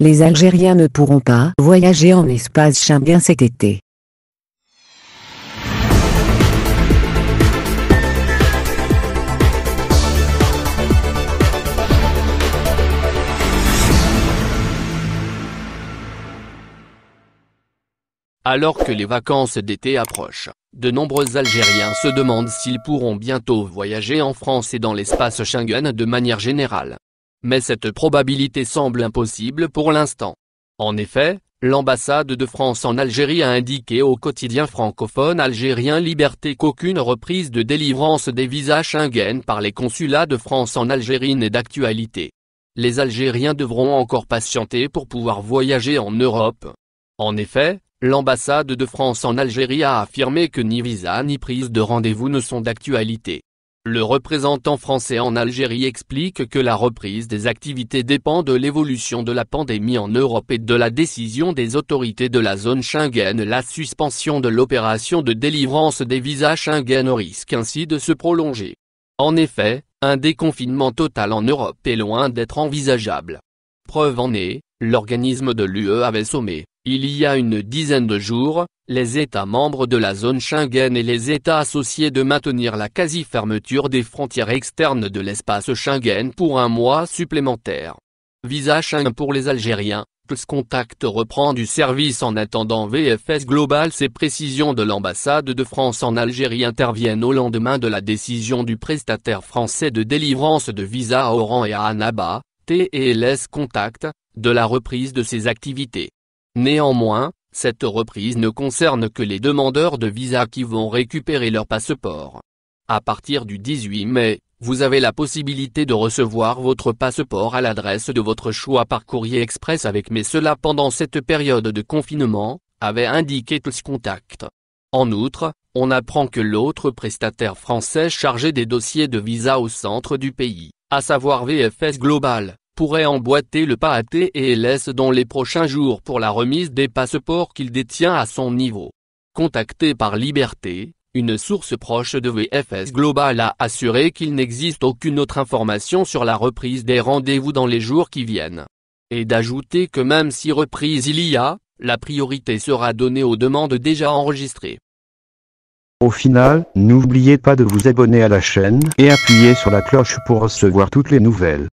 Les Algériens ne pourront pas voyager en espace Schengen cet été. Alors que les vacances d'été approchent, de nombreux Algériens se demandent s'ils pourront bientôt voyager en France et dans l'espace Schengen de manière générale. Mais cette probabilité semble impossible pour l'instant. En effet, l'ambassade de France en Algérie a indiqué au quotidien francophone algérien Liberté qu'aucune reprise de délivrance des visas Schengen par les consulats de France en Algérie n'est d'actualité. Les Algériens devront encore patienter pour pouvoir voyager en Europe. En effet, l'ambassade de France en Algérie a affirmé que ni visa ni prise de rendez-vous ne sont d'actualité. Le représentant français en Algérie explique que la reprise des activités dépend de l'évolution de la pandémie en Europe et de la décision des autorités de la zone Schengen. La suspension de l'opération de délivrance des visas Schengen risque ainsi de se prolonger. En effet, un déconfinement total en Europe est loin d'être envisageable. Preuve en est, l'organisme de l'UE avait sommé, il y a une dizaine de jours, les États membres de la zone Schengen et les États associés de maintenir la quasi-fermeture des frontières externes de l'espace Schengen pour un mois supplémentaire. Visa Schengen pour les Algériens, PlusContact reprend du service en attendant VFS Global. Ces précisions de l'ambassade de France en Algérie interviennent au lendemain de la décision du prestataire français de délivrance de visa à Oran et à Annaba, TLS Contact, de la reprise de ses activités. Néanmoins, cette reprise ne concerne que les demandeurs de visa qui vont récupérer leur passeport. À partir du 18 mai, vous avez la possibilité de recevoir votre passeport à l'adresse de votre choix par courrier express mais cela pendant cette période de confinement, avait indiqué PlusContact. En outre, on apprend que l'autre prestataire français chargé des dossiers de visa au centre du pays, à savoir VFS Global, pourrait emboîter le pas à TLS dans les prochains jours pour la remise des passeports qu'il détient à son niveau. Contacté par Liberté, une source proche de VFS Global a assuré qu'il n'existe aucune autre information sur la reprise des rendez-vous dans les jours qui viennent. Et d'ajouter que même si reprise il y a, la priorité sera donnée aux demandes déjà enregistrées. Au final, n'oubliez pas de vous abonner à la chaîne et appuyer sur la cloche pour recevoir toutes les nouvelles.